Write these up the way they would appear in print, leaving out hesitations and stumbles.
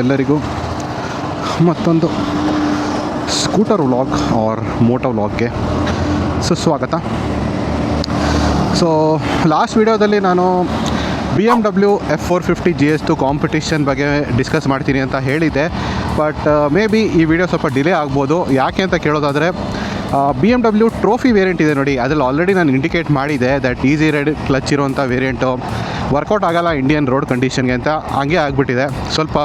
ಎಲ್ಲರಿಗೂ ಮತ್ತೊಂದು scooter vlog R Moto ವ್ಲಾಗ್ಗೆ ಸುಸ್ವಾಗತ. ಸೊ ಲಾಸ್ಟ್ ವಿಡಿಯೋದಲ್ಲಿ ನಾನು BMW F450 GS2 ಕಾಂಪಿಟಿಷನ್ ಬಗ್ಗೆ ಡಿಸ್ಕಸ್ ಮಾಡ್ತೀನಿ ಅಂತ ಹೇಳಿದ್ದೆ. ಬಟ್ ಮೇ ಬಿ ಈ ವಿಡಿಯೋ ಸ್ವಲ್ಪ ಡಿಲೇ ಆಗ್ಬೋದು. ಯಾಕೆ ಅಂತ ಕೇಳೋದಾದರೆ BMW ಟ್ರೋಫಿ ವೇರಿಯಂಟ್ ಇದೆ ನೋಡಿ, ಅದರಲ್ಲಿ ಆಲ್ರೆಡಿ ನಾನು ಇಂಡಿಕೇಟ್ ಮಾಡಿದೆ ದಟ್ ಈಸಿ ರೈಡ್ ಕ್ಲಚ್ ಇರೋಂಥ ವೇರಿಯಂಟು ವರ್ಕೌಟ್ ಆಗೋಲ್ಲ ಇಂಡಿಯನ್ ರೋಡ್ ಕಂಡೀಷನ್ಗೆ ಅಂತ. ಹಂಗೆ ಆಗಿಬಿಟ್ಟಿದೆ. ಸ್ವಲ್ಪ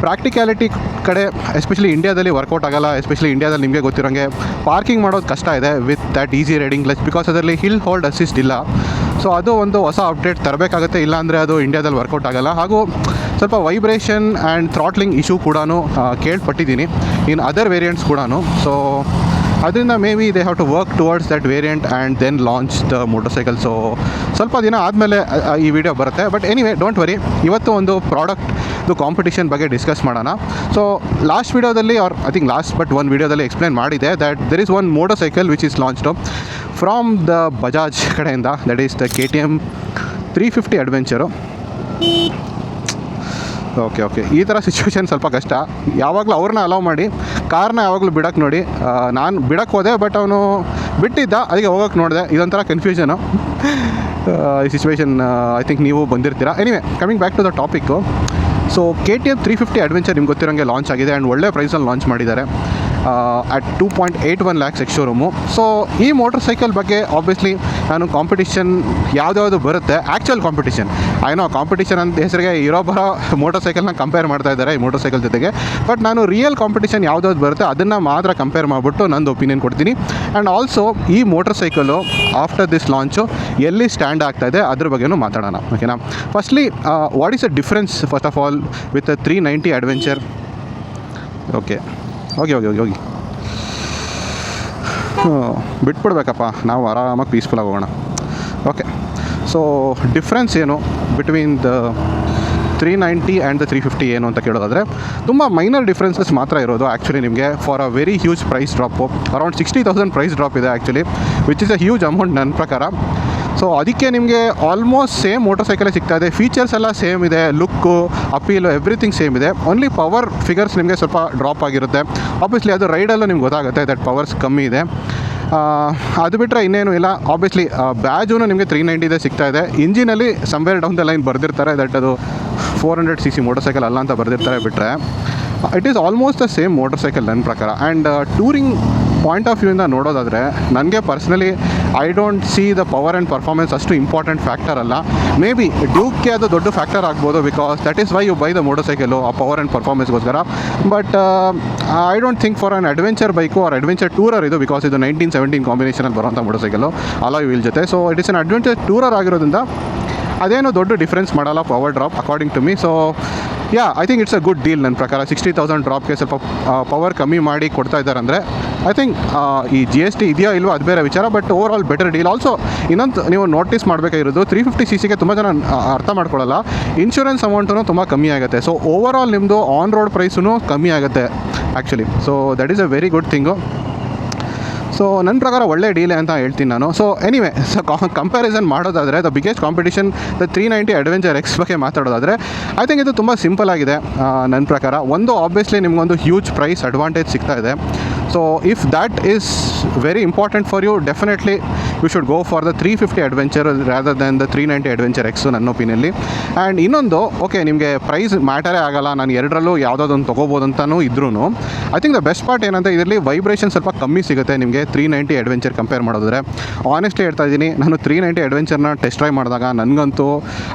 ಪ್ರಾಕ್ಟಿಕ್ಯಾಲಿಟಿ ಕಡೆ ಎಸ್ಪೆಷಲಿ ಇಂಡಿಯಾದಲ್ಲಿ ವರ್ಕೌಟ್ ಆಗೋಲ್ಲ. ಎಸ್ಪೆಷಲಿ ಇಂಡಿಯಾದಲ್ಲಿ ನಿಮಗೆ ಗೊತ್ತಿರೋಂಗೆ ಪಾರ್ಕಿಂಗ್ ಮಾಡೋದು ಕಷ್ಟ ಇದೆ with that easy riding clutch, because ಅದರಲ್ಲಿ ಹಿಲ್ ಹೋಲ್ಡ್ ಅಸಿಸ್ಟ್ ಇಲ್ಲ. ಸೊ ಅದು ಒಂದು ಹೊಸ ಅಪ್ಡೇಟ್ ತರಬೇಕಾಗುತ್ತೆ, ಇಲ್ಲಾಂದರೆ ಅದು ಇಂಡಿಯಾದಲ್ಲಿ ವರ್ಕೌಟ್ ಆಗೋಲ್ಲ. ಹಾಗೂ ಸ್ವಲ್ಪ ವೈಬ್ರೇಷನ್ ಆ್ಯಂಡ್ ಥ್ರಾಟ್ಲಿಂಗ್ ಇಶ್ಯೂ ಕೂಡ ಕೇಳ್ಪಟ್ಟಿದ್ದೀನಿ ಇನ್ ಅದರ್ ವೇರಿಯಂಟ್ಸ್ ಕೂಡ. ಸೊ ಅದರಿಂದ maybe they have to work towards that variant and then launch the motor cycle. So ಸ್ವಲ್ಪ ದಿನ ಆದಮೇಲೆ ಈ ವಿಡಿಯೋ ಬರುತ್ತೆ. ಬಟ್ ಎನಿವೇ ಡೋಂಟ್ ವರಿ, ಇವತ್ತು ಒಂದು ಪ್ರಾಡಕ್ಟ್ದು ಕಾಂಪಿಟಿಷನ್ ಬಗ್ಗೆ ಡಿಸ್ಕಸ್ ಮಾಡೋಣ. ಸೊ ಲಾಸ್ಟ್ ವಿಡಿಯೋದಲ್ಲಿ or I think last but ಒಂದು ವಿಡಿಯೋದಲ್ಲಿ ಎಕ್ಸ್ಪ್ಲೇನ್ ಮಾಡಿದೆ that there is one motorcycle which is launched from the Bajaj ಕಡೆಯಿಂದ, that is the KTM 350 adventure. Okay ಈ ಥರ ಸಿಚುವೇಶನ್ ಸ್ವಲ್ಪ ಕಷ್ಟ. ಯಾವಾಗಲೂ ಅವ್ರನ್ನ ಅಲೌ ಮಾಡಿ, ಕಾರ್ನ ಯಾವಾಗಲೂ ಬಿಡೋಕ್ಕೆ ನೋಡಿ. ನಾನು ಬಿಡೋಕ್ಕೆ ಹೋದೆ, ಬಟ್ ಅವನು ಬಿಟ್ಟಿದ್ದ, ಅದಕ್ಕೆ ಹೋಗೋಕ್ಕೆ ನೋಡಿದೆ. ಇದೊಂಥರ ಕನ್ಫ್ಯೂಷನು ಈ ಸಿಚುವೇಶನ್. ಐ ಥಿಂಕ್ ನೀವು ಬಂದಿರ್ತೀರಾ. Anyway coming back to the topic. So KTM 350 adventure ನಿಮ್ಗೆ ಗೊತ್ತಿರೋಂಗೆ ಲಾಂಚ್ ಆಗಿದೆ ಆ್ಯಂಡ್ ಒಳ್ಳೆ ಪ್ರೈಸಲ್ಲಿ ಲಾಂಚ್ ಮಾಡಿದ್ದಾರೆ at 2.81 lakhs ex showroom. So ಈ ಮೋಟರ್ ಸೈಕಲ್ ಬಗ್ಗೆ ಆಬ್ವಿಯಸ್ಲಿ ನಾನು ಕಾಂಪಿಟಿಷನ್ ಯಾವ್ದು ಬರುತ್ತೆ, ಆ್ಯಕ್ಚುಯಲ್ ಕಾಂಪಿಟಿಷನ್, ಏನೋ ಕಾಂಪಿಟಿಷನ್ ಅಂತ ಹೆಸರಿಗೆ ಇರೋ ಬರೋ ಮೋಟರ್ ಸೈಕಲ್ನ ಕಂಪೇರ್ ಮಾಡ್ತಾ ಇದ್ದಾರೆ ಈ ಮೋಟರ್ ಸೈಕಲ್ ಜೊತೆಗೆ. ಬಟ್ ನಾನು ರಿಯಲ್ ಕಾಂಪಿಟಿಷನ್ ಯಾವ್ದಾವ್ದು ಬರುತ್ತೆ ಅದನ್ನು ಮಾತ್ರ ಕಂಪೇರ್ ಮಾಡಿಬಿಟ್ಟು ನಂದು ಒಪಿನಿಯನ್ ಕೊಡ್ತೀನಿ. ಆ್ಯಂಡ್ ಆಲ್ಸೋ ಈ motor cycle after this launch ಎಲ್ಲಿ ಸ್ಟ್ಯಾಂಡ್ ಆಗ್ತಾಯಿದೆ ಅದ್ರ ಬಗ್ಗೆನೂ ಮಾತಾಡೋಣ. ಓಕೆನಾ? Firstly what is the difference first of all with 390 adventure. Okay ಹೋಗಿ ಬಿಟ್ಬಿಡ್ಬೇಕಪ್ಪ, ನಾವು ಆರಾಮಾಗಿ ಪೀಸ್ಫುಲ್ಲಾಗಿ ಹೋಗೋಣ. ಓಕೆ, ಸೊ ಡಿಫ್ರೆನ್ಸ್ ಏನು ಬಿಟ್ವೀನ್ ದ 390 ಆ್ಯಂಡ್ ದ 350 ಏನು ಅಂತ ಕೇಳೋದಾದರೆ ತುಂಬ ಮೈನರ್ ಡಿಫ್ರೆನ್ಸಸ್ ಮಾತ್ರ ಇರೋದು. ಆ್ಯಕ್ಚುಲಿ ನಿಮಗೆ for a very huge price drop, around 60,000 price drop ಇದೆ actually, which is a huge amount ನನ್ನ ಪ್ರಕಾರ. ಸೊ ಅದಕ್ಕೆ ನಿಮಗೆ ಆಲ್ಮೋಸ್ಟ್ ಸೇಮ್ ಮೋಟರ್ ಸೈಕಲೇ ಸಿಗ್ತಾ ಇದೆ. ಫೀಚರ್ಸ್ ಎಲ್ಲ ಸೇಮ್ ಇದೆ, ಲುಕ್ಕು, ಅಪೀಲು, ಎವ್ರಿಥಿಂಗ್ ಸೇಮ್ ಇದೆ. ಓನ್ಲಿ ಪವರ್ ಫಿಗರ್ಸ್ ನಿಮಗೆ ಸ್ವಲ್ಪ ಡ್ರಾಪ್ ಆಗಿರುತ್ತೆ. ಆಬ್ವಿಯಸ್ಲಿ ಅದು ರೈಡಲ್ಲೂ ನಿಮ್ಗೆ ಗೊತ್ತಾಗುತ್ತೆ ದಟ್ ಪವರ್ಸ್ ಕಮ್ಮಿ ಇದೆ. ಅದು ಬಿಟ್ಟರೆ ಇನ್ನೇನು ಇಲ್ಲ. ಆಬ್ವಿಯಸ್ಲಿ ಬ್ಯಾಜೂ ನಿಮಗೆ 390 ಸಿಗ್ತಾ ಇದೆ. ಇಂಜಿನಲ್ಲಿ ಸಮ್ವೇರ್ ಡೌನ್ ದ ಲೈನ್ ಬರೆದಿರ್ತಾರೆ ದಟ್ ಅದು 400cc ಮೋಟರ್ ಸೈಕಲ್ ಅಲ್ಲ ಅಂತ ಬರೆದಿರ್ತಾರೆ. ಬಿಟ್ಟರೆ it is almost the same motorcycle ನನ್ನ ಪ್ರಕಾರ. ಆ್ಯಂಡ್ ಟೂರಿಂಗ್ ಪಾಯಿಂಟ್ ಆಫ್ ವ್ಯೂಯಿಂದ ನೋಡೋದಾದರೆ ನನಗೆ personally I don't see the power and performance ಅಷ್ಟು ಇಂಪಾರ್ಟೆಂಟ್ ಫ್ಯಾಕ್ಟರ್ ಅಲ್ಲ. ಮೇ ಬಿ ಡ್ಯೂಕ್ಗೆ ಅದು ದೊಡ್ಡ ಫ್ಯಾಕ್ಟರ್ ಆಗ್ಬೋದು, because that is why you buy the motorcycle, ಆ ಪವರ್ ಆ್ಯಂಡ್ ಪರ್ಫಾರ್ಮೆನ್ಸ್ಗೋಸ್ಕರ. But I don't think for an adventure bike or adventure tourer ಇದು, because ಇದು 1917 ಕಾಂಬಿನೇಷನಲ್ಲಿ ಬರೋಂಥ ಮೋಟರ್ ಸೈಕಲು ಅಲಾಯ್ ವೀಲ್ ಜೊತೆ. So it is an adventure tourer ಆಗಿರೋದ್ರಿಂದ ಅದೇನೋ ದೊಡ್ಡ ಡಿಫ್ರೆನ್ಸ್ ಮಾಡಲ್ಲ power drop according to me. So I think it's a good deal ನನ್ನ ಪ್ರಕಾರ. 60,000 ಡ್ರಾಪ್ಗೆ ಸ್ವಲ್ಪ ಪವರ್ ಕಮ್ಮಿ ಮಾಡಿ ಕೊಡ್ತಾ ಇದ್ದಾರೆ ಅಂದರೆ ಐ ಥಿಂಕ್ ಈ GST ಇದೆಯಾ ಇಲ್ವೋ ಅದು ಬೇರೆ ವಿಚಾರ, but over all better deal. Also ಇನ್ನೊಂದು ನೀವು ನೋಟಿಸ್ ಮಾಡಬೇಕಾಗಿರೋದು 350cc ತುಂಬ ಜನ ಅರ್ಥ ಮಾಡ್ಕೊಳ್ಳಲ್ಲ, ಇನ್ಶೂರೆನ್ಸ್ ಅಮೌಂಟೂ ತುಂಬ ಕಮ್ಮಿ ಆಗುತ್ತೆ. ಸೊ ಓವರ್ ಆಲ್ ನಿಮ್ಮದು ಆನ್ ರೋಡ್ ಪ್ರೈಸೂ ಕಮ್ಮಿ ಆಗುತ್ತೆ actually. So that is a very good thing. So ನನ್ನ ಪ್ರಕಾರ ಒಳ್ಳೆ ಡೀಲೆ ಅಂತ ಹೇಳ್ತೀನಿ ನಾನು. ಸೊ ಎನಿವೆ, ಸೊ ಕಂಪ್ಯಾರಿಸನ್ ಮಾಡೋದಾದರೆ the biggest competition the 390 adventure X ಬಗ್ಗೆ ಮಾತಾಡೋದಾದರೆ ಐ ಥಿಂಕ್ ಇದು ತುಂಬ ಸಿಂಪಲ್ ಆಗಿದೆ ನನ್ನ ಪ್ರಕಾರ. ಒಂದು ಆಬ್ವಿಯಸ್ಲಿ ನಿಮಗೊಂದು ಹ್ಯೂಜ್ ಪ್ರೈಸ್ ಅಡ್ವಾಂಟೇಜ್ ಸಿಗ್ತಾ ಇದೆ. So if that is very important for you, definitely you should go for the 350 adventure rather than the 390 adventure X ನನ್ನ ಒಪಿನಿಯಲ್ಲಿ. ಆ್ಯಂಡ್ ಇನ್ನೊಂದು, ಓಕೆ ನಿಮಗೆ ಪ್ರೈಸ್ ಮ್ಯಾಟರೇ ಆಗೋಲ್ಲ, ನಾನು ಎರಡರಲ್ಲೂ ಯಾವುದಾದೊಂದು ತೊಗೋಬೋದು ಅಂತಲೂ ಇದ್ರೂ I think the best part ಏನಂತ ಇದರಲ್ಲಿ ವೈಬ್ರೇಷನ್ ಸ್ವಲ್ಪ ಕಮ್ಮಿ ಸಿಗುತ್ತೆ ನಿಮಗೆ 390 ಅಡ್ವೆಂಚರ್ ಕಂಪೇರ್ ಮಾಡೋದ್ರೆ. ಆನೆಸ್ಟ್ಲಿ ಹೇಳ್ತಾ ಇದ್ದೀನಿ, ನಾನು 390 ಅಡ್ವೆಂಚರ್ನ ಟೆಸ್ಟ್ ಡ್ರೈವ್ ಮಾಡಿದಾಗ ನನಗಂತೂ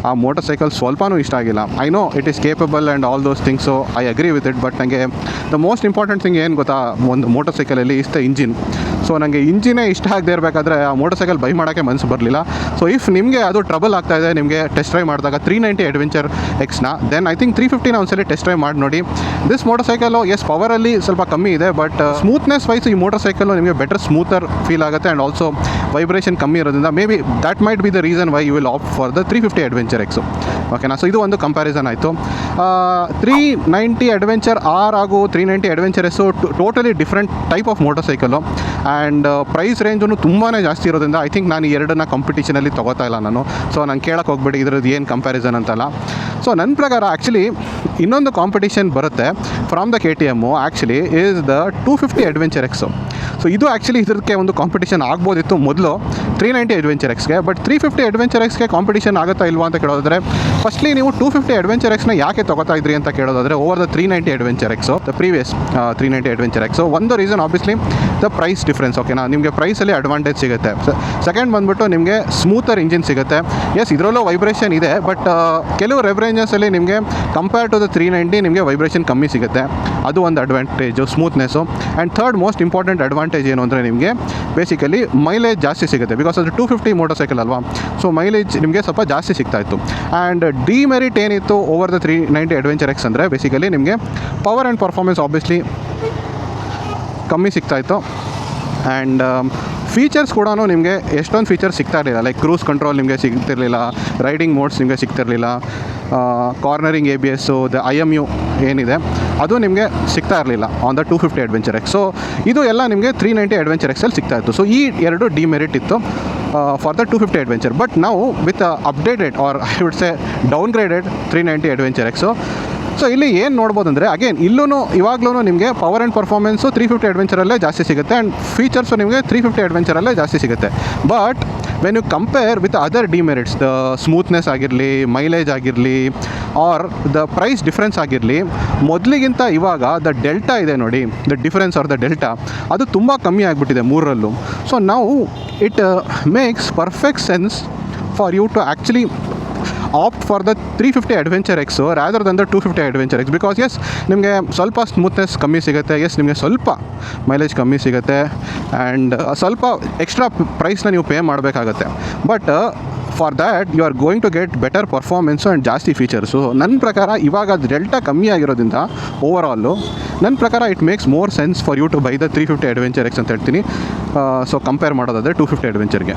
ಆ ಮೋಟರ್ ಸೈಕಲ್ ಸ್ವಲ್ಪನೂ ಇಷ್ಟ ಆಗಿಲ್ಲ. I know it is capable and all those things, I agree with it. But ನನಗೆ ದ ಮೋಸ್ಟ್ ಇಂಪಾರ್ಟೆಂಟ್ ಥಿಂಗ್ ಏನು ಗೊತ್ತಾ, ಒಂದು ಮೋಟರ್ ಸೈಕಲಲ್ಲಿ ಇಸ್ ದ ಇಂಜಿನ್. ಸೊ ನನಗೆ ಇಂಜಿನೇ ಇಷ್ಟ ಆಗದೆ ಇರಬೇಕಾದ್ರೆ ಆ ಮೋಟರ್ ಸೈಕಲ್ ಬೈ ಮಾಡೋಕ್ಕೆ ಮನಸ್ಸು ಬರಲಿಲ್ಲ. ಸೊ ಇಫ್ ನಿಮಗೆ ಅದು ಟ್ರಬಲ್ ಆಗ್ತಾ ಇದೆ ನಿಮಗೆ ಟೆಸ್ಟ್ ಡ್ರೈವ್ ಮಾಡಿದಾಗ 390 ಅಡ್ವೆಂಚರ್ ಎಕ್ಸ್ನ, ದೆನ್ ಐ ಥಿಂಕ್ 350ನ ಒಂದ್ಸಲಿ ಟೆಸ್ಟ್ ಡ್ರೈವ್ ಮಾಡಿ ನೋಡಿ. ದಿಸ್ ಮೋಟರ್ ಸೈಕಲು ಎಸ್ ಪವರಲ್ಲಿ ಸ್ವಲ್ಪ ಕಮ್ಮಿ ಇದೆ, ಬಟ್ ಸ್ಮೂತ್ನೆಸ್ ವೈಸ್ ಈ ಮೋಟರ್ ಸೈಕಲ್ ನಿಮಗೆ ಬೆಟರ್ ಸ್ಮೂತರ್ ಫೀಲ್ ಆಗುತ್ತೆ. ಆ್ಯಂಡ್ ಆಲ್ಸೋ ವೈಬ್ರೇಷನ್ ಕಮ್ಮಿ ಇರೋದ್ರಿಂದ maybe that might be the reason why you will opt for the 350 adventure X. ಓಕೆನಾ? ಸೊ ಇದು ಒಂದು ಕಂಪ್ಯಾರಿಸನ್ ಆಯಿತು. 390 ಅಡ್ವೆಂಚರ್ ಆರ್ ಹಾಗೂ 390 adventure S totally different type of motorcycle. And price ರೇಂಜೂ ತುಂಬಾ ಜಾಸ್ತಿ ಇರೋದ್ರಿಂದ ಐ ಥಿಂಕ್ ನಾನು ಈ ಎರಡನ್ನ ಕಾಂಪಿಟೇಷನಲ್ಲಿ ತೊಗೋತಾ ಇಲ್ಲ ನಾನು. ಸೊ ನಾನು ಕೇಳಕ್ಕೆ ಹೋಗ್ಬೇಡಿ ಇದ್ರದ್ದು ಏನು ಕಂಪ್ಯಾರಿಸನ್ ಅಂತಲ್ಲ. ಸೊ ನನ್ನ ಪ್ರಕಾರ ಆ್ಯಕ್ಚುಲಿ ಇನ್ನೊಂದು ಕಾಂಪಿಟೇಷನ್ ಬರುತ್ತೆ from the KTM actually is the 250 adventure X. So ಇದು ಆ್ಯಕ್ಚುಲಿ ಇದಕ್ಕೆ ಒಂದು ಕಾಂಪಿಟೇಷನ್ ಆಗ್ಬೋದಿತ್ತು ಮೊದಲು 390 ಅಡ್ವೆಂಚರ್ ಎಕ್ಸ್ಗೆ. ಬಟ್ 350 ಅಡ್ವೆಂಚರ್ ಎಕ್ಸ್ಗೆ ಕಾಂಪಿಟೇಷನ್ ಆಗುತ್ತಾ ಇಲ್ವಾ ಅಂತ ಕೇಳೋದಾದರೆ, ಫಸ್ಟ್ಲಿ ನೀವು 250 ಅಡ್ವೆಂಚರ್ ಎಕ್ಸ್ನ ಯಾಕೆ ತೊಗೋತಾ ಇದ್ರಿ ಅಂತ ಕೇಳೋದಾದರೆ, over the 390 adventure X, the previous 390 adventure X. ಒಂದು reason obviously the price difference. ಓಕೆನಾ, ನಿಮಗೆ ಪ್ರೈಸಲ್ಲಿ ಅಡ್ವಾಂಟೇಜ್ ಸಿಗುತ್ತೆ. ಸೆಕೆಂಡ್ ಬಂದುಬಿಟ್ಟು ನಿಮಗೆ ಸ್ಮೂತರ್ ಇಂಜಿನ್ ಸಿಗುತ್ತೆ. ಎಸ್, ಇದರಲ್ಲೂ ವೈಬ್ರೇಷನ್ ಇದೆ, ಬಟ್ ಕೆಲವು ರೆಫ್ರೆಂಜಸಲ್ಲಿ ನಿಮಗೆ ಕಂಪೇರ್ ಟು ದ 390 ನಿಮಗೆ ವೈಬ್ರೇಷನ್ ಕಮ್ಮಿ ಸಿಗುತ್ತೆ. ಅದು ಒಂದು advantage, smoothness. And third most important advantage ಏನು ಅಂದರೆ ನಿಮಗೆ ಬೇಸಿಕಲಿ ಮೈಲೇಜ್ ಜಾಸ್ತಿ ಸಿಗುತ್ತೆ. ಬಿಕಾಸ್ ಅದು 250 ಮೋಟರ್ ಸೈಕಲ್ ಅಲ್ವಾ, ಸೊ ಮೈಲೇಜ್ ನಿಮಗೆ ಸ್ವಲ್ಪ ಜಾಸ್ತಿ ಸಿಗ್ತಾಯಿತ್ತು. ಆ್ಯಂಡ್ ಡಿಮೆರಿಟ್ ಏನಿತ್ತು ಓವರ್ ದ 390 ಅಡ್ವೆಂಚರ್ ಎಕ್ಸ್ ಅಂದರೆ ಬೇಸಿಕಲಿ ನಿಮಗೆ ಪವರ್ ಆ್ಯಂಡ್ ಪರ್ಫಾರ್ಮೆನ್ಸ್ ಆಬ್ವಿಯಸ್ಲಿ ಕಮ್ಮಿ ಸಿಗ್ತಾಯಿತ್ತು. ಆ್ಯಂಡ್ ಫೀಚರ್ಸ್ ಕೂಡ ನಿಮಗೆ ಎಷ್ಟೊಂದು ಫೀಚರ್ಸ್ ಸಿಗ್ತಾ ಇರಲಿಲ್ಲ. ಲೈಕ್ ಕ್ರೂಸ್ ಕಂಟ್ರೋಲ್ ನಿಮಗೆ ಸಿಗ್ತಿರಲಿಲ್ಲ, ರೈಡಿಂಗ್ ಮೋಡ್ಸ್ ನಿಮಗೆ ಸಿಗ್ತಿರಲಿಲ್ಲ, ಕಾರ್ನರಿಂಗ್ ABS, ದ IMU ಏನಿದೆ ಅದು ನಿಮಗೆ ಸಿಗ್ತಾ ಇರಲಿಲ್ಲ on the 250 adventure X. So ಇದು ಎಲ್ಲ ನಿಮಗೆ 390 ಅಡ್ವೆಂಚರ್ ಎಕ್ಸಲ್ಲಿ ಸಿಗ್ತಾಯಿತ್ತು. ಸೊ ಈ ಎರಡು ಡಿಮೆರಿಟ್ ಇತ್ತು ಫಾರ್ ದ 250 ಅಡ್ವೆಂಚರ್. ಬಟ್ ನಾವು with updated or I would say downgraded 390 adventure X. So ಇಲ್ಲಿ ಏನು ನೋಡ್ಬೋದು ಅಂದರೆ, ಅಗೇನ್ ಇಲ್ಲೂ ಇವಾಗಲೂ ನಿಮಗೆ ಪವರ್ ಆ್ಯಂಡ್ ಪರ್ಫಾರ್ಮೆನ್ಸು 350 ಅಡ್ವೆಂಚರಲ್ಲೇ ಜಾಸ್ತಿ ಸಿಗುತ್ತೆ, ಆ್ಯಂಡ್ ಫೀಚರ್ಸು ನಿಮಗೆ 350 ಅಡ್ವೆಂಚರಲ್ಲೇ ಜಾಸ್ತಿ ಸಿಗುತ್ತೆ. But when you compare with other demerits, the smoothness ಆಗಿರಲಿ, ಮೈಲೇಜ್ ಆಗಿರಲಿ, ಆರ್ ದ ಪ್ರೈಸ್ ಡಿಫ್ರೆನ್ಸ್ ಆಗಿರಲಿ, ಮೊದಲಿಗಿಂತ ಇವಾಗ ದ ಡೆಲ್ಟಾ ಇದೆ ನೋಡಿ, the difference or the delta ಅದು ತುಂಬ ಕಮ್ಮಿ ಆಗಿಬಿಟ್ಟಿದೆ ಮೂರರಲ್ಲೂ. ಸೊ ನಾವು it makes perfect sense for you to actually opt for the 350 adventure X rather than the 250 adventure X. Because yes, ನಿಮಗೆ ಸ್ವಲ್ಪ ಸ್ಮೂತ್ನೆಸ್ ಕಮ್ಮಿ ಸಿಗುತ್ತೆ, ಎಸ್ ನಿಮಗೆ ಸ್ವಲ್ಪ ಮೈಲೇಜ್ ಕಮ್ಮಿ ಸಿಗುತ್ತೆ, ಆ್ಯಂಡ್ ಸ್ವಲ್ಪ ಎಕ್ಸ್ಟ್ರಾ ಪ್ರೈಸ್ನ ನೀವು ಪೇ ಮಾಡಬೇಕಾಗತ್ತೆ. But for that you are going to get better performance and ಜಾಸ್ತಿ ಫೀಚರ್ಸು. ನನ್ನ ಪ್ರಕಾರ ಇವಾಗ ಅದು ಡೆಲ್ಟಾ ಕಮ್ಮಿ ಆಗಿರೋದ್ರಿಂದ ಓವರಾಲು ನನ್ನ ಪ್ರಕಾರ it makes more sense for you to buy the 350 adventure X ಅಂತ ಹೇಳ್ತೀನಿ. ಸೊ ಕಂಪೇರ್ ಮಾಡೋದಾದರೆ 250 ಅಡ್ವೆಂಚರ್ಗೆ.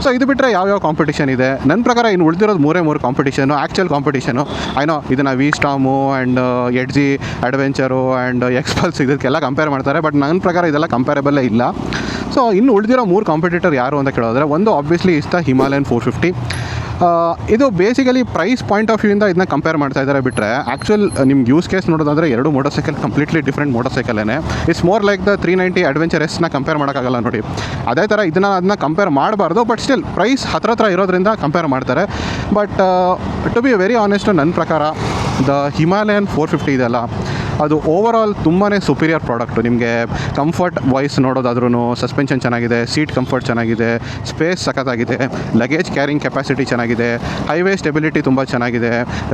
ಸೊ ಇದು ಬಿಟ್ಟರೆ ಯಾವ್ಯಾವ ಕಾಂಪಿಟೇಷನ್ ಇದೆ ನನ್ನ ಪ್ರಕಾರ, ಇನ್ನು ಉಳಿದಿರೋದು ಮೂರು ಕಾಂಪಿಟೇಷನು, ಆ್ಯಕ್ಚುಯಲ್ ಕಾಂಪಿಟೇಷನು. ಐನೋ ಇದನ್ನು ವಿ ಸ್ಟಾಮು ಆ್ಯಂಡ್ ಎಡ್ಜಿ ಅಡ್ವೆಂಚರು ಆ್ಯಂಡ್ ಎಕ್ಸ್ಪಲ್ಸ್ ಇದಕ್ಕೆಲ್ಲ ಕಂಪೇರ್ ಮಾಡ್ತಾರೆ. ಬಟ್ ನನ್ನ ಪ್ರಕಾರ ಇದೆಲ್ಲ ಕಂಪೇರೇಬಲ್ಲೇ ಇಲ್ಲ. ಸೊ ಇನ್ನು ಉಳಿದಿರೋ 3 ಕಾಂಪಿಟೇಟರ್ ಯಾರು ಅಂತ ಕೇಳೋದ್ರೆ, ಒಂದು ಆಬ್ವಿಯಸ್ಲಿ ಇಸ್ ದ ಹಿಮಾಲಯನ್ 450. ಇದು ಬೇಸಿಕಲಿ ಪ್ರೈಸ್ ಪಾಯಿಂಟ್ ಆಫ್ ವ್ಯೂಯಿಂದ ಇದನ್ನ ಕಂಪೇರ್ ಮಾಡ್ತಾ ಇದ್ದಾರೆ. ಬಿಟ್ಟರೆ ಆ್ಯಕ್ಚುಯಲ್ ನಿಮ್ಗೆ ಯೂಸ್ ಕೇಸ್ ನೋಡೋದಾದರೆ ಎರಡು ಮೋಟರ್ ಸೈಕಲ್ ಕಂಪ್ಲೀಟ್ಲಿ ಡಿಫ್ರೆಂಟ್ ಮೋಟರ್ ಸೈಕಲೇ. It's more like the 390 adventure ಎಸ್ನ ಕಂಪೇರ್ ಮಾಡೋಕ್ಕಾಗಲ್ಲ ನೋಡಿ. ಅದೇ ಥರ ಅದನ್ನ ಕಂಪೇರ್ ಮಾಡಬಾರ್ದು, ಬಟ್ ಸ್ಟಿಲ್ ಪ್ರೈಸ್ ಹತ್ರ ಇರೋದ್ರಿಂದ ಕಂಪೇರ್ ಮಾಡ್ತಾರೆ. But to be very honest, ನನ್ನ ಪ್ರಕಾರ ದ ಹಿಮಾಲಯನ್ 450 ಇದೆಯಲ್ಲ, ಅದು ಓವರಾಲ್ ತುಂಬಾ ಸುಪೀರಿಯರ್ ಪ್ರಾಡಕ್ಟು. ನಿಮಗೆ ಕಂಫರ್ಟ್ ವಾಯ್ಸ್ ನೋಡೋದಾದ್ರೂ ಸಸ್ಪೆನ್ಷನ್ ಚೆನ್ನಾಗಿದೆ, ಸೀಟ್ ಕಂಫರ್ಟ್ ಚೆನ್ನಾಗಿದೆ, ಸ್ಪೇಸ್ ಸಖತ್ತಾಗಿದೆ, ಲಗೇಜ್ ಕ್ಯಾರಿಂಗ್ ಕೆಪಾಸಿಟಿ ಚೆನ್ನಾಗಿದೆ, ಹೈವೇ ಸ್ಟೆಬಿಲಿಟಿ ತುಂಬ ಚೆನ್ನಾಗಿದೆ,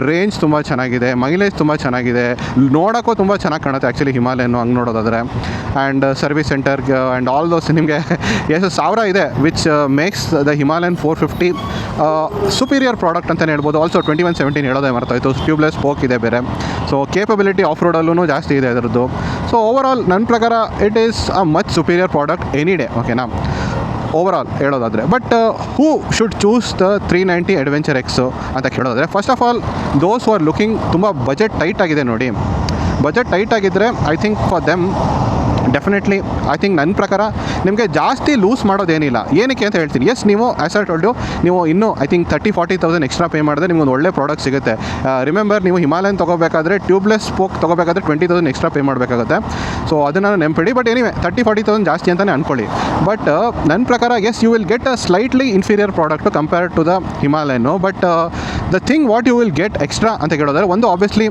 ರೇಂಜ್ ತುಂಬ ಚೆನ್ನಾಗಿದೆ, ಮೈಲೇಜ್ ತುಂಬ ಚೆನ್ನಾಗಿದೆ, ನೋಡೋಕ್ಕೂ ತುಂಬ ಚೆನ್ನಾಗಿ ಕಾಣುತ್ತೆ ಆ್ಯಕ್ಚುಲಿ ಹಿಮಾಲಯನ್ನು ಹಂಗೆ ನೋಡೋದಾದರೆ. And service centre and all ದೋಸ್ ನಿಮಗೆ ಎಷ್ಟು ಸಾವಿರ ಇದೆ, which makes the Himalayan 450 superior product ಅಂತಲೇ ಹೇಳ್ಬೋದು. ಆಲ್ಸೋ 2117 ಹೇಳೋದೇ ಮರ್ತಾಯಿತು, ಟ್ಯೂಬ್ಲೆಸ್ ಸ್ಪೋಕ್ ಇದೆ ಬೇರೆ. ಸೊ ಕೇಪಬಿಲಿಟಿ ಆಫ್ ರೋಡಲ್ಲೂ ಜಾಸ್ತಿ ಇದೆ ಅದರದ್ದು. ಸೊ ಓವರಾಲ್ ನನ್ನ ಪ್ರಕಾರ it is a much superior product any day. ಓಕೆನಾ, ಓವರಾಲ್ ಹೇಳೋದಾದರೆ. But who should choose the 390 adventure X ಅಂತ ಕೇಳೋದಾದರೆ, first of all those who are looking, ತುಂಬ ಬಜೆಟ್ ಟೈಟ್ ಆಗಿದೆ ನೋಡಿ. ಬಜೆಟ್ ಟೈಟ್ ಆಗಿದ್ದರೆ I think for them definitely I think ನನ್ನ ಪ್ರಕಾರ ನಿಮಗೆ ಜಾಸ್ತಿ ಲೂಸ್ ಮಾಡೋದೇನಿಲ್ಲ. ಏನಕ್ಕೆ ಅಂತ ಹೇಳ್ತೀನಿ. ಎಸ್, ನೀವು ಆ್ಯಸ್ ಐ ಟೋಲ್ಡ್ ಯು, ನೀವು ಇನ್ನೂ ಐ ಥಿಂಕ್ 30,000-40,000 ಎಕ್ಸ್ಟ್ರಾ ಪೇ ಮಾಡಿದ್ರೆ ನಿಮ್ಗೆ ಒಂದು ಒಳ್ಳೆ ಪ್ರಾಡಕ್ಟ್ ಸಿಗುತ್ತೆ. ರಿಮೆಂಬರ್, ನೀವು ಹಿಮಾಲಯನ್ ತೊಗೋಬೇಕಾದ್ರೆ ಟ್ಯೂಬ್ಲೆಸ್ ಸ್ಪೋಕ್ ತೊಗೋಬೇಕಾದ್ರೆ 20,000 ಎಕ್ಸ್ಟ್ರಾ ಪೇ ಮಾಡಬೇಕಾಗುತ್ತೆ. ಸೊ ಅದನ್ನು ನೆನಪಿಡಿ. ಬಟ್ ಎನಿವೆ 30,000-40,000 ಜಾಸ್ತಿ ಅಂತಲೇ ಅಂದ್ಕೊಳ್ಳಿ. ಬಟ್ ನನ್ನ ಪ್ರಕಾರ yes, you will get a slightly inferior product compared to the ಹಿಮಾಲಯನ್ನು. But the thing what you will get extra ಅಂತ ಕೇಳೋದಾದ್ರೆ, ಒಂದು ಆಬ್ವಿಯಸ್ಲಿ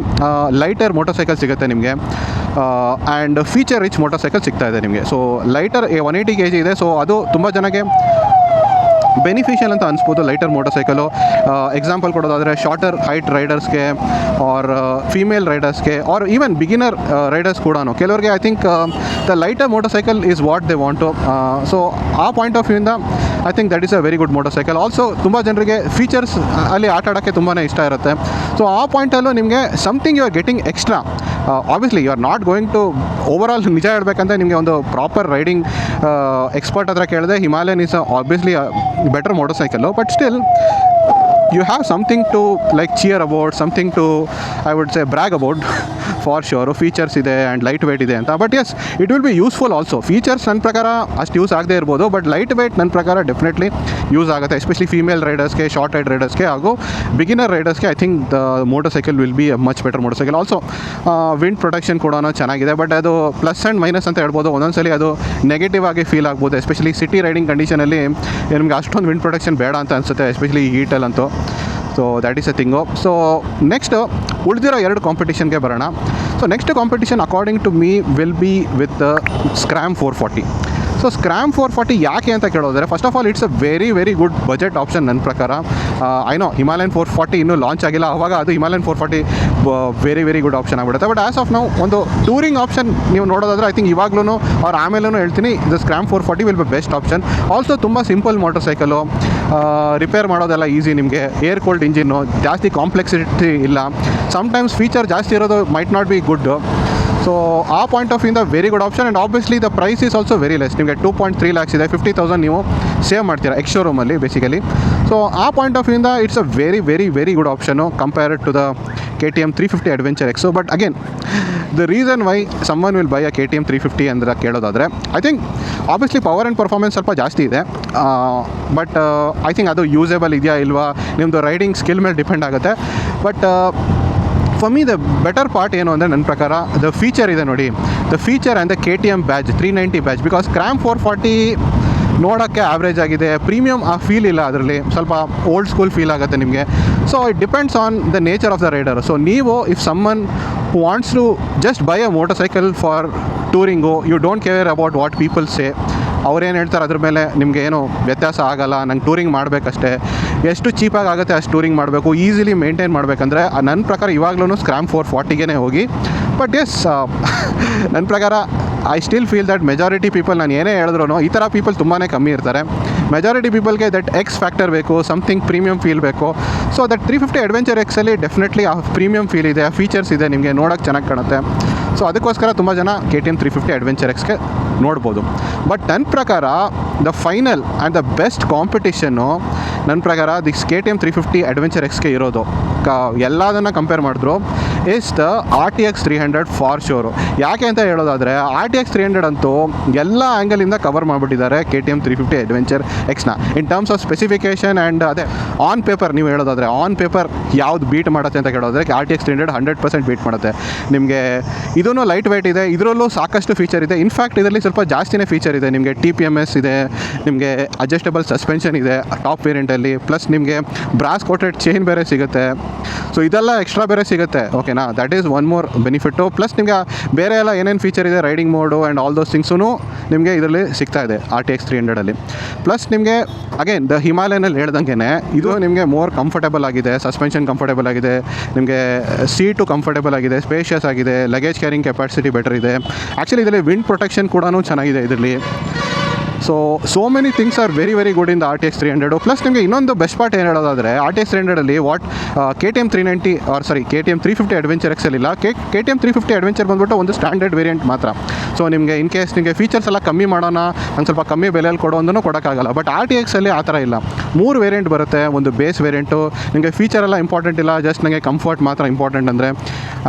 ಲೈಟರ್ ಮೋಟರ್ ಸೈಕಲ್ ಸಿಗುತ್ತೆ ನಿಮಗೆ, and feature rich motorcycle ಸಿಗ್ತಾ ಇದೆ ನಿಮಗೆ. ಸೊ ಲೈಟರ್ 180 kg ಇದೆ. ಸೊ ಅದು ತುಂಬ ಜನಕ್ಕೆ ಬೆನಿಫಿಷಿಯಲ್ ಅಂತ ಅನಿಸ್ಬೋದು ಲೈಟರ್ ಮೋಟರ್ ಸೈಕಲು. ಎಕ್ಸಾಂಪಲ್ ಕೊಡೋದಾದರೆ ಶಾರ್ಟರ್ ಹೈಟ್ ರೈಡರ್ಸ್ಗೆ ಆರ್ ಫೀಮೇಲ್ ರೈಡರ್ಸ್ಗೆ ಆರ್ ಈವನ್ ಬಿಗಿನರ್ ರೈಡರ್ಸ್ ಕೂಡ ಕೆಲವರಿಗೆ I think the lighter motorcycle is what they want to. So ಆ ಪಾಯಿಂಟ್ ಆಫ್ ವ್ಯೂಯಿಂದ I think that is a very good motor cycle. Also ತುಂಬ ಜನರಿಗೆ features ಅಲ್ಲಿ ಆಟ ಆಡೋಕ್ಕೆ ತುಂಬಾ ಇಷ್ಟ ಇರುತ್ತೆ. ಸೊ ಆ ಪಾಯಿಂಟಲ್ಲೂ ನಿಮಗೆ something you are getting extra. Obviously you are not going to overall ನಿಜ ಹೇಳಬೇಕಂದ್ರೆ ನಿಮಗೆ ಒಂದು ಪ್ರಾಪರ್ ರೈಡಿಂಗ್ ಎಕ್ಸ್ಪರ್ಟ್ ಹತ್ರ ಕೇಳಿದೆ, Himalayan is obviously better motorcycle. But still you have something to like cheer about, something to I would say brag about for sure features ಇದೆ and light weight ಇದೆ ಅಂತ. But yes, it will be useful also. Features ನನ್ನ ಪ್ರಕಾರ ಅಷ್ಟು use ಆಗದೆ ಇರ್ಬೋದು, but light weight ನನ್ನ ಪ್ರಕಾರ ಡೆಫಿನೆಟ್ಲಿ ಯೂಸ್ ಆಗುತ್ತೆ, ಎಸ್ಪೆಷಲಿ ಫೀಮೇಲ್ ರೈಡರ್ಸ್ಗೆ, ಶಾರ್ಟ್ ಹೈಡ್ ರೈಡರ್ಸ್ಗೆ ಹಾಗೂ ಬಿಗಿನರ್ ರೈಡರ್ಸ್ಗೆ. I think the motor cycle will be a much better motor cycle. Also wind protection ಕೂಡ ಚೆನ್ನಾಗಿದೆ, ಬಟ್ ಅದು ಪ್ಲಸ್ ಆ್ಯಂಡ್ ಮೈನಸ್ ಅಂತ ಹೇಳ್ಬೋದು. ಒಂದೊಂದ್ಸಲಿ ಅದು ನೆಗೆಟಿವ್ ಆಗಿ ಫೀಲ್ ಆಗ್ಬೋದು, ಎಸ್ಪೆಷಲಿ ಸಿಟಿ ರೈಡಿಂಗ್ ಕಂಡೀಷನಲ್ಲಿ ನಿಮಗೆ ಅಷ್ಟೊಂದು ವಿಂಡ್ ಪ್ರೊಟೆಕ್ಷನ್ ಬೇಡ ಅಂತ ಅನಿಸುತ್ತೆ, ಎಸ್ಪೆಷಲಿ ಹೀಟಲ್ಲಂತೂ. So that is a thing. So next ಉಳಿದಿರೋ 2 ಕಾಂಪಿಟೇಷನ್ಗೆ ಬರೋಣ. So next competition according to me will be with scram 440. So scram 440 ಯಾಕೆ ಅಂತ ಕೇಳೋದ್ರೆ, first of all it's a very good budget option ನನ್ನ ಪ್ರಕಾರ. ಐ ನೋ ಹಿಮಾಲಯನ್ 440 ಇನ್ನೂ launch ಆಗಿಲ್ಲ, ಆವಾಗ ಅದು ಹಿಮಾಲಯನ್ 440 ವೆರಿ ಗುಡ್ ಆಪ್ಷನ್ ಆಗಿಬಿಡುತ್ತೆ. ಬಟ್ ಆ್ಯಸ್ ಆಫ್ ನಾವು ಒಂದು ಟೂರಿಂಗ್ ಆಪ್ಷನ್ ನೀವು ನೋಡೋದಾದ್ರೆ, ಐ ಥಿಂಕ್ ಇವಾಗ್ಲೂ ಅವ್ರು ಆಮೇಲೂ ಹೇಳ್ತೀನಿ, the scram 440 will be best option. Also ತುಂಬ ಸಿಂಪಲ್ ಮೋಟರ್ ಸೈಕಲು, ರಿಪೇರ್ ಮಾಡೋದೆಲ್ಲ ಈಸಿ, ನಿಮಗೆ ಏರ್ ಕೂಲ್ಡ್ ಇಂಜಿನ್ನು, ಜಾಸ್ತಿ ಕಾಂಪ್ಲೆಕ್ಸಿಟಿ ಇಲ್ಲ, ಸಮ್ಟೈಮ್ಸ್ ಫೀಚರ್ ಜಾಸ್ತಿ ಇರೋದು might not be good. So ಆ ಪಾಯಿಂಟ್ ಆಫ್ ಇಂದ very good option. And obviously the price is also very less. ನಿಮಗೆ 2.3 lakhs ಇದೆ, 50,000 ನೀವು ಸೇವ್ ಮಾಡ್ತೀರಾ ಎಕ್ಸ್ ಶೋರೂಮಲ್ಲಿ ಬೇಸಿಕಲಿ. ಸೊ ಆ ಪಾಯಿಂಟ್ ಆಫ್ ಇಂದ it's a very good option compared to the KTM 350 Adventure X. But again the reason why someone will buy a KTM 350 ಅಂದರೆ ಕೇಳೋದಾದರೆ, I think obviously power and performance ಸ್ವಲ್ಪ ಜಾಸ್ತಿ ಇದೆ, but I think ಅದು usable ಇದೆಯಾ ಇಲ್ವಾ ನಿಮ್ಮದು riding skill ಮೇಲೆ ಡಿಪೆಂಡ್ ಆಗುತ್ತೆ. But for me the better part ಏನು ಅಂದರೆ ನನ್ನ ಪ್ರಕಾರ ದ ಫೀಚರ್ ಇದೆ ನೋಡಿ, the feature and the KTM badge 390 badge. Because scram 440 ನೋಡೋಕ್ಕೆ ಆವ್ರೇಜ್ ಆಗಿದೆ, ಪ್ರೀಮಿಯಮ್ ಆ ಫೀಲ್ ಇಲ್ಲ, ಅದರಲ್ಲಿ ಸ್ವಲ್ಪ ಓಲ್ಡ್ ಸ್ಕೂಲ್ ಫೀಲ್ ಆಗುತ್ತೆ ನಿಮಗೆ. So it depends on the nature of the rider. So ನೀವು if someone who wants to just buy a motor cycle for touring, you don't care about what people say, ಅವ್ರೇನು ಹೇಳ್ತಾರೆ ಅದ್ರ ಮೇಲೆ ನಿಮಗೆ ಏನು ವ್ಯತ್ಯಾಸ ಆಗೋಲ್ಲ, ನಂಗೆ ಟೂರಿಂಗ್ ಮಾಡಬೇಕಷ್ಟೇ, ಎಷ್ಟು ಚೀಪಾಗಿ ಆಗುತ್ತೆ ಅಷ್ಟು ಟೂರಿಂಗ್ ಮಾಡಬೇಕು, ಈಸಿಲಿ ಮೇಂಟೈನ್ ಮಾಡಬೇಕಂದ್ರೆ ನನ್ನ ಪ್ರಕಾರ ಇವಾಗಲೂ ಸ್ಕ್ರ್ಯಾಮ್ 440ಗೆ ಹೋಗಿ. ಬಟ್ ಎಸ್, ನನ್ನ ಪ್ರಕಾರ I still feel that majority people, ನಾನು ಏನೇ ಹೇಳಿದ್ರು ಈ ಥರ ಪೀಪಲ್ ತುಂಬಾ ಕಮ್ಮಿ ಇರ್ತಾರೆ. ಮೆಜಾರಿಟಿ ಪೀಪಲ್ಗೆ ದಟ್ ಎಕ್ಸ್ ಫ್ಯಾಕ್ಟರ್ ಬೇಕು, ಸಮಥಿಂಗ್ ಪ್ರೀಮಿಯಮ್ ಫೀಲ್ ಬೇಕು. ಸೊ ದಟ್ 350 Adventure Xಲ್ಲಿ ಡೆಫಿನೆಟ್ಲಿ ಆ ಪ್ರೀಮಿಯಮ್ ಫೀಲ್ ಇದೆ, ಆ ಫೀಚರ್ಸ್ ಇದೆ, ನಿಮಗೆ ನೋಡೋಕ್ಕೆ ಚೆನ್ನಾಗಿ ಕಾಣುತ್ತೆ. ಸೊ ಅದಕ್ಕೋಸ್ಕರ ತುಂಬ ಜನ KTM 350 Adventure Xಗೆ ನೋಡ್ಬೋದು. ಬಟ್ ನನ್ನ ಪ್ರಕಾರ the final and the best competition ನನ್ನ ಪ್ರಕಾರ ದಿಸ್ KTM 350 Adventure Xಗೆ ಇರೋದು, ಎಲ್ಲದನ್ನು ಕಂಪೇರ್ ಮಾಡಿದ್ರು, is the RTX 300 for sure. ಯಾಕೆ ಅಂತ ಹೇಳೋದಾದರೆ, RTX 300 ಅಂತೂ ಎಲ್ಲ ಆ್ಯಂಗಲಿಂದ ಕವರ್ ಮಾಡಿಬಿಟ್ಟಿದ್ದಾರೆ KTM 350 Adventure Xನ in terms of specification. And ಅದೇ ಆನ್ ಪೇಪರ್ ನೀವು ಹೇಳೋದಾದರೆ, ಆನ್ ಪೇಪರ್ ಯಾವ್ದು ಬೀಟ್ ಮಾಡುತ್ತೆ ಅಂತ ಕೇಳೋದ್ರೆ RTX 300 100% ಬೀಟ್ ಮಾಡುತ್ತೆ. ನಿಮಗೆ ಇದೂ ಲೈಟ್ ವೆಯ್ಟ್ ಇದೆ, ಇದರಲ್ಲೂ ಸಾಕಷ್ಟು ಫೀಚರ್ ಇದೆ. ಇನ್ಫ್ಯಾಕ್ಟ್ ಇದರಲ್ಲಿ ಸ್ವಲ್ಪ ಜಾಸ್ತಿನೇ ಫೀಚರ್ ಇದೆ. ನಿಮಗೆ TPMS ಇದೆ, ನಿಮಗೆ ಅಡ್ಜಸ್ಟಬಲ್ ಸಸ್ಪೆನ್ಷನ್ ಇದೆ ಟಾಪ್ ವೇರಿಯಂಟಲ್ಲಿ, ಪ್ಲಸ್ ನಿಮಗೆ ಬ್ರಾಸ್ ಕೋಟೆಡ್ ಚೈನ್ ಬೇರೆ ಸಿಗುತ್ತೆ. ಸೊ ಇದೆಲ್ಲ ಎಕ್ಸ್ಟ್ರಾ ಬೇರೆ ಸಿಗುತ್ತೆ, ಓಕೆನಾ. That is one more benefit. Plus ನಿಮಗೆ ಬೇರೆ ಎಲ್ಲ ಏನೇನು ಫೀಚರ್ ಇದೆ, riding mode and all those things ನಿಮಗೆ ಇದರಲ್ಲಿ ಸಿಗ್ತಾ ಇದೆ RTX 300ಅಲ್ಲಿ. ಪ್ಲಸ್ ನಿಮಗೆ ಅಗೇನ್ ದ ಹಿಮಾಲಯನಲ್ಲಿ ಹೇಳ್ದಂಗೆ ಇದು ನಿಮಗೆ ಮೋರ್ ಕಂಫರ್ಟೇಬಲ್ ಆಗಿದೆ, ಸಸ್ಪೆನ್ಷನ್ ಕಂಫರ್ಟೇಬಲ್ ಆಗಿದೆ, ನಿಮಗೆ ಸೀಟು ಕಂಫರ್ಟೇಬಲ್ ಆಗಿದೆ, ಸ್ಪೇಷಿಯಸ್ ಆಗಿದೆ, ಲಗೇಜ್ ಕ್ಯಾರಿಂಗ್ ಕೆಪಾಸಿಟಿ ಬೆಟರ್ ಇದೆ. ಆ್ಯಕ್ಚುಲಿ ಇದರಲ್ಲಿ ವಿಂಡ್ ಪ್ರೊಟೆಕ್ಷನ್ ಕೂಡ ಚೆನ್ನಾಗಿದೆ ಇದರಲ್ಲಿ. So many things are very good in the RTX 300. Plus ನಿಮಗೆ ಇನ್ನೊಂದು ಬೆಸ್ಟ್ ಪಾರ್ಟ್ ಏನು ಹೇಳೋದಾದರೆ, RTX 300ಅಲ್ಲಿ KTM 390 KTM 350 Adventure Xಲ್ಲಿ ಇಲ್ಲ. KTM 350 Adventure ಬಂದ್ಬಿಟ್ಟು ಒಂದು ಸ್ಟ್ಯಾಂಡರ್ಡ್ ವೇರಿಯಂಟ್ ಮಾತ್ರ. ಸೊ ನಿಮಗೆ ಇನ್ ಕೇಸ್ ನಿಮಗೆ ಫೀಚರ್ಸ್ ಎಲ್ಲ ಕಮ್ಮಿ ಮಾಡೋಣ, ಒಂದು ಸ್ವಲ್ಪ ಕಮ್ಮಿ ಬೆಲೆಯಲ್ಲಿ ಕೊಡೋದನ್ನು ಕೊಡೋಕ್ಕಾಗಲ್ಲ. ಬಟ್ RTXಲ್ಲಿ ಆ ಥರ ಇಲ್ಲ, 3 ವೇರಿಯಂಟ್ ಬರುತ್ತೆ. ಒಂದು ಬೇಸ್ ವೇರಿಯಂಟು, ನಿಮಗೆ ಫೀಚರ್ ಎಲ್ಲ ಇಂಪಾರ್ಟೆಂಟ್ ಇಲ್ಲ, ಜಸ್ಟ್ ನನಗೆ ಕಂಫರ್ಟ್ ಮಾತ್ರ ಇಂಪಾರ್ಟೆಂಟ್ ಅಂದರೆ,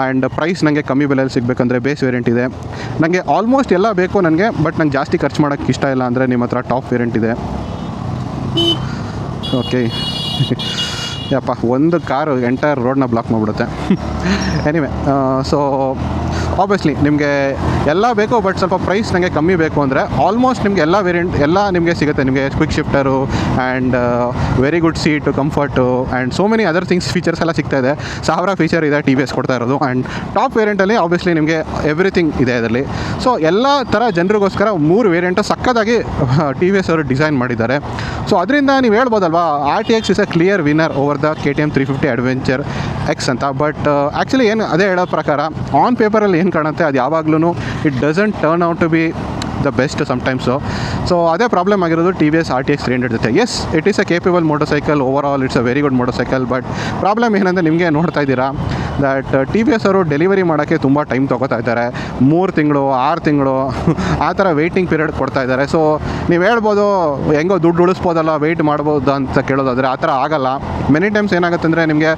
ಆ್ಯಂಡ್ ಪ್ರೈಸ್ ನನಗೆ ಕಮ್ಮಿ ಬೆಲೆಯಲ್ಲಿ ಸಿಗಬೇಕಂದ್ರೆ ಬೇಸ್ ವೇರಿಯಂಟ್ ಇದೆ. ನನಗೆ ಆಲ್ಮೋಸ್ಟ್ ಎಲ್ಲ ಬೇಕು ನನಗೆ, ಬಟ್ ನಂಗೆ ಜಾಸ್ತಿ ಖರ್ಚು ಮಾಡೋಕ್ಕೆ ಇಷ್ಟ ಇಲ್ಲ ಅಂದರೆ ನಿಮ್ಮ ಹತ್ರ ಟಾಪ್ ವೇರಿಯಂಟ್ ಇದೆ. ಓಕೆ ಯಪ್ಪ, ಒಂದು ಕಾರು ಎಂಟೈರ್ ರೋಡ್ನ ಬ್ಲಾಕ್ ಮಾಡಿಬಿಡುತ್ತೆ. ಎನಿವೆ, ಸೊ ಆಬ್ವಿಯಸ್ಲಿ ನಿಮಗೆ ಎಲ್ಲ ಬೇಕು, ಬಟ್ ಸ್ವಲ್ಪ ಪ್ರೈಸ್ ನನಗೆ ಕಮ್ಮಿ ಬೇಕು ಅಂದರೆ ಆಲ್ಮೋಸ್ಟ್ ನಿಮಗೆ ಎಲ್ಲ ವೇರಿಯಂಟ್ ಎಲ್ಲ ನಿಮಗೆ ಸಿಗುತ್ತೆ. ನಿಮಗೆ quick shifter and very good seat, comfort and so many other things features ಎಲ್ಲ ಸಿಗ್ತಾ ಇದೆ. 1000 ಫೀಚರ್ ಇದೆ TVS ಕೊಡ್ತಾ ಇರೋದು. ಆ್ಯಂಡ್ ಟಾಪ್ ವೇರಿಯಂಟಲ್ಲಿ ಆಬ್ವಿಯಸ್ಲಿ ನಿಮಗೆ ಎವ್ರಿಥಿಂಗ್ ಇದೆ ಅದರಲ್ಲಿ. ಸೊ ಎಲ್ಲ ಥರ ಜನರಿಗೋಸ್ಕರ 3 ವೇರಿಯಂಟು ಸಕ್ಕತ್ತಾಗಿ TVS ಅವರು ಡಿಸೈನ್ ಮಾಡಿದ್ದಾರೆ. ಸೊ ಅದರಿಂದ ನೀವು ಹೇಳ್ಬೋದಲ್ವಾ, RTX is a clear winner over the KTM 350 Adventure X ಅಂತ. ಬಟ್ ಆ್ಯಕ್ಚುಲಿ ಏನು ಅದೇ ಹೇಳೋ ಪ್ರಕಾರ, ಆನ್ ಪೇಪರಲ್ಲಿ ಏನು ಕಾಣುತ್ತೆ ಅದು ಯಾವಾಗ್ಲೂ it doesn't turn out to be the best sometimes. So ಅದೇ ಪ್ರಾಬ್ಲಮ್ ಆಗಿರೋದು TVS RTX 300 ಜೊತೆ. Yes, it is a capable motorcycle, overall it's a very good motor cycle. But problem ಏನಂದರೆ, ನಿಮಗೆ ನೋಡ್ತಾ ಇದ್ದೀರಾ ದಟ್ TVS ಅವರು delivery ಮಾಡೋಕ್ಕೆ ತುಂಬ ಟೈಮ್ ತೊಗೋತಾ ಇದ್ದಾರೆ. 3 ತಿಂಗಳು 6 ತಿಂಗಳು ಆ ಥರ ವೆಯ್ಟಿಂಗ್ ಪೀರಿಯಡ್ ಕೊಡ್ತಾ ಇದ್ದಾರೆ. ಸೊ ನೀವು ಹೇಳ್ಬೋದು ಹೆಂಗೋ ದುಡ್ಡು ಉಳಿಸ್ಬೋದಲ್ಲ, ವೆಯ್ಟ್ ಮಾಡ್ಬೋದು ಅಂತ ಕೇಳೋದಾದರೆ ಆ ಥರ ಆಗಲ್ಲ. ಮೆನಿ ಟೈಮ್ಸ್ ಏನಾಗುತ್ತೆ ಅಂದರೆ, ನಿಮಗೆ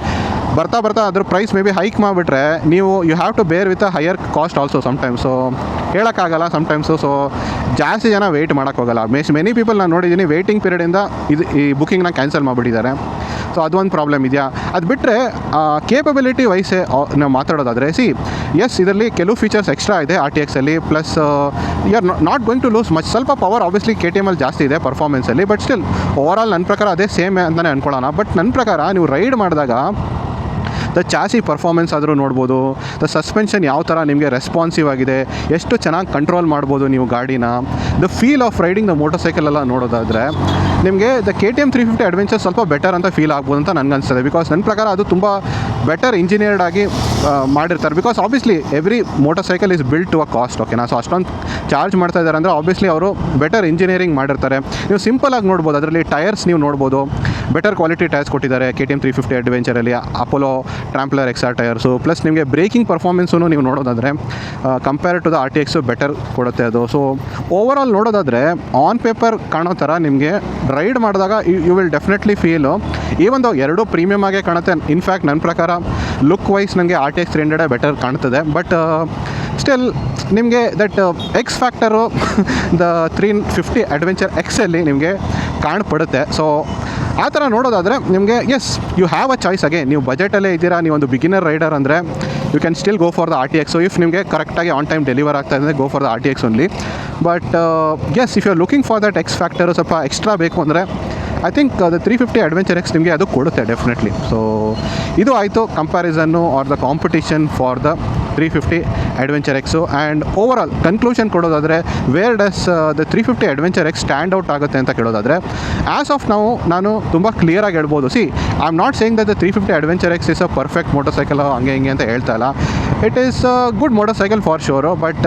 ಬರ್ತಾ ಬರ್ತಾ ಅದ್ರ ಪ್ರೈಸ್ ಮೇ ಬಿ ಹೈಕ್ ಮಾಡಿಬಿಟ್ರೆ ನೀವು you have to bear with a higher cost also sometimes. So ಹೇಳೋಕ್ಕಾಗಲ್ಲ ಸಮ್ಟೈಮ್ಸು. ಸೊ ಜಾಸ್ತಿ ಜನ ವೆಯ್ಟ್ ಮಾಡೋಕ್ಕೋಗಲ್ಲ. ಮೆನಿ ಪೀಪಲ್ ನಾನು ನೋಡಿದ್ದೀನಿ ವೆಯ್ಟಿಂಗ್ ಪೀರಿಯಡಿಂದ ಈ ಬುಕ್ಕಿಂಗ್ನ ಕ್ಯಾನ್ಸಲ್ ಮಾಡಿಬಿಟ್ಟಿದ್ದಾರೆ. ಸೊ ಅದೊಂದು ಪ್ರಾಬ್ಲಮ್ ಇದೆಯಾ. ಅದು ಬಿಟ್ಟರೆ ಕೇಪಬಿಲಿಟಿ ವೈಸೇ ನಾವು ಮಾತಾಡೋದಾದರೆ ಎಸ್ ಇದರಲ್ಲಿ ಕೆಲವು ಫೀಚರ್ಸ್ ಎಕ್ಸ್ಟ್ರಾ ಇದೆ RTX ಅಲ್ಲಿ. Plus you are not going to lose much. ಸ್ವಲ್ಪ ಪವರ್ ಆಬ್ವಿಯಸ್ಲಿ KTM ಅಲ್ಲಿ ಜಾಸ್ತಿ ಇದೆ ಪರ್ಫಾರ್ಮೆನ್ಸಲ್ಲಿ, ಬಟ್ ಸ್ಟಿಲ್ ಓವರಾಲ್ ನನ್ನ ಪ್ರಕಾರ ಅದೇ ಸೇಮ್ ಅಂತಲೇ ಅಂದ್ಕೊಳ್ಳೋಣ. ಬಟ್ ನನ್ನ ಪ್ರಕಾರ ನೀವು ರೈಡ್ ಮಾಡಿದಾಗ ದ ಚಾಸಿ ಪರ್ಫಾರ್ಮೆನ್ಸ್ ಆದರೂ ನೋಡ್ಬೋದು. ದ ಸಸ್ಪೆನ್ಷನ್ ಯಾವ ಥರ ನಿಮಗೆ ರೆಸ್ಪಾನ್ಸಿವ್ ಆಗಿದೆ, ಎಷ್ಟು ಚೆನ್ನಾಗಿ ಕಂಟ್ರೋಲ್ ಮಾಡ್ಬೋದು ನೀವು ಗಾಡಿನ. The feel of riding the motor cycle ಎಲ್ಲ ನೋಡೋದಾದರೆ ನಿಮಗೆ ದ KTM 350 ಅಡ್ವೆಂಚರ್ ಸ್ವಲ್ಪ ಬೆಟರ್ ಅಂತ ಫೀಲ್ ಆಗ್ಬೋದು ಅಂತ ನನಗನ್ನಿಸ್ತದೆ. ಬಿಕಾಸ್ ನನ್ನ ಪ್ರಕಾರ ಅದು ತುಂಬ ಬೆಟರ್ ಇಂಜಿನಿಯರ್ಡ್ ಆಗಿ ಮಾಡಿರ್ತಾರೆ. Because obviously every motorcycle is built to a cost. ಓಕೆನಾ. ಸೊ ಅಷ್ಟೊಂದು ಚಾರ್ಜ್ ಮಾಡ್ತಾ ಇದ್ದಾರೆ ಅಂದರೆ ಆಬ್ವಿಯಸ್ಲಿ ಅವರು ಬೆಟರ್ ಇಂಜಿನಿಯರಿಂಗ್ ಮಾಡಿರ್ತಾರೆ. ನೀವು ಸಿಂಪಲಾಗಿ ನೋಡ್ಬೋದು. ಅದರಲ್ಲಿ ಟೈರ್ಸ್ ನೀವು ನೋಡ್ಬೋದು, ಬೆಟರ್ ಕ್ವಾಲಿಟಿ ಟೈರ್ಸ್ ಕೊಟ್ಟಿದ್ದಾರೆ KTM 350 ಅಡ್ವೆಂಚರಲ್ಲಿ. Apollo Tramplr XR tyres. Plus ನಿಮಗೆ ಬ್ರೇಕಿಂಗ್ ಪರ್ಫಾರ್ಮೆನ್ಸು ನೀವು ನೋಡೋದಾದರೆ compare to the RTX better ಕೊಡುತ್ತೆ ಅದು. ಸೊ ಓವರಾಲ್ ನೋಡೋದಾದರೆ ಆನ್ ಪೇಪರ್ ಕಾಣೋ ಥರ ನಿಮಗೆ ರೈಡ್ ಮಾಡಿದಾಗ you will definitely feel even though ಎರಡೂ ಪ್ರೀಮಿಯಮ್ ಆಗೇ ಕಾಣುತ್ತೆ. ಇನ್ಫ್ಯಾಕ್ಟ್ ನನ್ನ ಪ್ರಕಾರ ಲುಕ್ ವೈಸ್ ನನಗೆ RTX 300 ಬೆಟರ್ ಕಾಣ್ತದೆ. ಬಟ್ ಸ್ಟಿಲ್ ನಿಮಗೆ that X factor the 350 adventure ಎಕ್ಸಲ್ಲಿ ನಿಮಗೆ ಕಾಣ್ಪಡುತ್ತೆ. ಸೊ ಆ ಥರ ನೋಡೋದಾದರೆ ನಿಮಗೆ as you have a choice. Again ನೀವು ಬಜೆಟಲ್ಲೇ ಇದ್ದೀರಾ, ನೀವೊಂದು ಬಿಗಿನರ್ ರೈಡರ್ ಅಂದರೆ you can still go for the RTX. So if ನಿಮಗೆ ಕರೆಕ್ಟಾಗಿ ಆನ್ ಟೈಮ್ ಡೆಲಿವರ್ ಆಗ್ತಾ ಇದೆ go for the RTX only. But as if you are looking for that X factor ಸ್ವಲ್ಪ ಎಕ್ಸ್ಟ್ರಾ ಬೇಕು ಅಂದರೆ I think the 350 adventure X ನಿಮಗೆ ಅದು ಕೊಡುತ್ತೆ ಡೆಫಿನೆಟ್ಲಿ. ಸೊ ಇದು ಆಯಿತು comparison or the competition for the 350 adventure X. And overall conclusion ಕೊಡೋದಾದರೆ where does the 350 adventure X stand out ಆಗುತ್ತೆ ಅಂತ ಕೇಳೋದಾದರೆ ಆ್ಯಸ್ ಆಫ್ ನಾವು ನಾನು ತುಂಬ ಕ್ಲಿಯರಾಗಿ ಹೇಳ್ಬೋದು. I am not saying that the 350 adventure X is a perfect motor cycle ಹಂಗೆ ಹಿಂಗೆ ಅಂತ ಹೇಳ್ತಾ ಇಲ್ಲ. It is good motor cycle for sure. But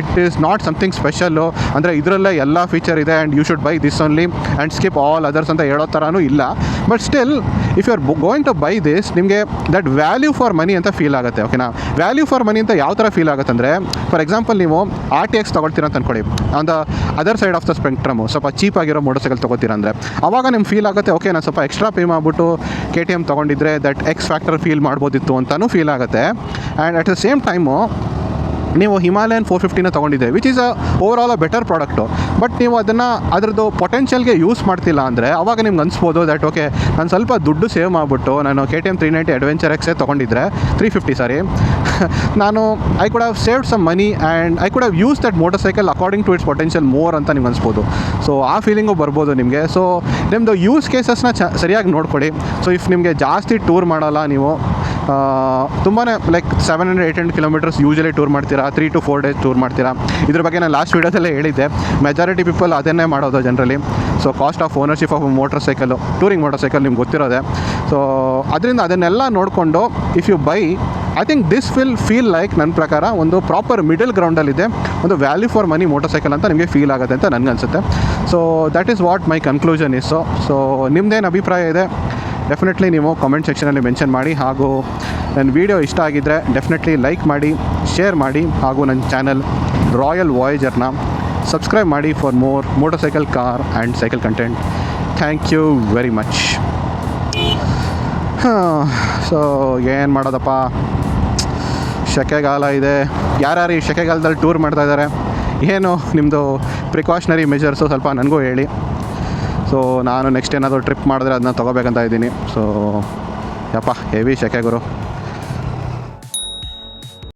it is not something special. ಅಂದರೆ ಇದರಲ್ಲೇ ಎಲ್ಲ ಫೀಚರ್ ಇದೆ and you should buy this only and skip all others ಅಂತ ಹೇಳೋ ಥರನೂ ಇಲ್ಲ. But still if you are going to buy this ನಿಮಗೆ that value for money ಅಂತ ಫೀಲ್ ಆಗುತ್ತೆ. ಓಕೆನಾ. ವ್ಯಾಲ್ಯೂ ಫಾರ್ ಮನಿ ಅಂತ ಯಾವ ಥರ ಫೀಲ್ ಆಗುತ್ತೆ ಅಂದರೆ ಫಾರ್ ಎಕ್ಸಾಂಪಲ್ ನೀವು RTX ತೊಗೊಳ್ತೀರ ಅಂತ ಅಂದ್ಕೊಳ್ಳಿ. On the other side of the spectrum ಸ್ವಲ್ಪ ಚೀಪ್ ಆಗಿರೋ ಮೋಟರ್ ಸೈಕಲ್ ತೊಗೋತೀರ ಅಂದರೆ ಆವಾಗ ನಿಮ್ಗೆ ಫೀಲ್ ಆಗುತ್ತೆ ಓಕೆ ನಾನು ಸ್ವಲ್ಪ ಎಕ್ಸ್ಟ್ರಾ ಪೇ ಮಾಡಿಬಿಟ್ಟು KTM ತೊಗೊಂಡಿದ್ರೆ ದಟ್ ಎಕ್ಸ್ ಫ್ಯಾಕ್ಟರ್ ಫೀಲ್ ಮಾಡ್ಬೋದಿತ್ತು ಅಂತಲೂ ಫೀಲ್ ಆಗುತ್ತೆ. And at the same time ನೀವು ಹಿಮಾಲಯನ್ 450ನ ತೊಗೊಂಡಿದ್ದೆ which is overall a better product. But ನೀವು ಅದನ್ನು ಅದರದ್ದು ಪೊಟೆನ್ಷಿಯಲ್ಗೆ ಯೂಸ್ ಮಾಡ್ತಿಲ್ಲ ಅಂದರೆ ಆವಾಗ ನಿಮ್ಗೆ ಅನಿಸ್ಬೋದು ದಟ್ ಓಕೆ ನಾನು ಸ್ವಲ್ಪ ದುಡ್ಡು ಸೇವ್ ಮಾಡಿಬಿಟ್ಟು ನಾನು KTM 390 ಅಡ್ವೆಂಚರ್ ಎಕ್ಸೇ ತೊಗೊಂಡಿದ್ರೆ 350 ಸಾರಿ ನಾನು I could have saved some money and I could have use that motorcycle according to its potential more ಅಂತ ನಿಮ್ಗೆ ಅನಿಸ್ಬೋದು. ಸೊ ಆ ಫೀಲಿಂಗು ಬರ್ಬೋದು ನಿಮಗೆ. ಸೊ ನಿಮ್ಮದು ಯೂಸ್ ಕೇಸಸ್ನ ಸರಿಯಾಗಿ ನೋಡ್ಕೊಡಿ. ಸೊ ಇಫ್ ನಿಮಗೆ ಜಾಸ್ತಿ ಟೂರ್ ಮಾಡೋಲ್ಲ ನೀವು ತುಂಬಾ ಲೈಕ್ 700-800 ಕಿಲೋಮೀಟರ್ಸ್ ಯೂಶಲಿ ಟೂರ್ ಮಾಡ್ತೀರಾ, 3 to 4 ಡೇಸ್ ಟೂರ್ ಮಾಡ್ತೀರಾ. ಇದ್ರ ಬಗ್ಗೆ ನಾನು ಲಾಸ್ಟ್ ವೀಡಿಯೋದಲ್ಲೇ ಹೇಳಿದ್ದೆ. ಮೆಜಾರಿಟಿ ಪೀಪಲ್ ಅದನ್ನೇ ಮಾಡೋದು generally. So cost of ownership of motor cycle touring motor cycle ನಿಮ್ಗೆ ಗೊತ್ತಿರೋದೆ. ಸೊ ಅದರಿಂದ ಅದನ್ನೆಲ್ಲ ನೋಡಿಕೊಂಡು if you buy I think this will feel like ನನ್ನ ಪ್ರಕಾರ ಒಂದು ಪ್ರಾಪರ್ ಮಿಡಲ್ ಗ್ರೌಂಡಲ್ಲಿದೆ, ಒಂದು value for money motor cycle ಅಂತ ನಿಮಗೆ ಫೀಲ್ ಆಗುತ್ತೆ ಅಂತ ನನಗನ್ಸುತ್ತೆ. So that is what my conclusion is. So ನಿಮ್ಮದೇನು ಅಭಿಪ್ರಾಯ ಇದೆ ಡೆಫಿನೆಟ್ಲಿ ನೀವು ಕಾಮೆಂಟ್ ಸೆಕ್ಷನಲ್ಲಿ ಮೆನ್ಷನ್ ಮಾಡಿ. ಹಾಗೂ ನನ್ನ ವೀಡಿಯೋ ಇಷ್ಟ ಆಗಿದ್ದರೆ ಡೆಫಿನೆಟ್ಲಿ ಲೈಕ್ ಮಾಡಿ, ಶೇರ್ ಮಾಡಿ. ಹಾಗೂ ನನ್ನ ಚಾನಲ್ ರಾಯಲ್ ವಾಯೇಜರ್ನ ಸಬ್ಸ್ಕ್ರೈಬ್ ಮಾಡಿ for more motorcycle, car and cycle content. Thank you very much. So ಏನು ಮಾಡೋದಪ್ಪ, ಸೆಕೆಗಾಲ ಇದೆ. ಯಾರ್ಯಾರು ಈ ಸೆಕೆಗಾಲದಲ್ಲಿ ಟೂರ್ ಮಾಡ್ತಾಯಿದ್ದಾರೆ, ಏನು ನಿಮ್ಮದು ಪ್ರಿಕಾಷನರಿ ಮೆಜರ್ಸು ಸ್ವಲ್ಪ ನನಗೂ ಹೇಳಿ. ಸೊ ನಾನು ನೆಕ್ಸ್ಟ್ ಏನಾದರೂ ಟ್ರಿಪ್ ಮಾಡಿದ್ರೆ ಅದನ್ನ ತೊಗೋಬೇಕಂತ ಇದ್ದೀನಿ. ಸೊ ಯಪ್ಪ ಹೆವಿ ಸೆಕೆ ಗುರು.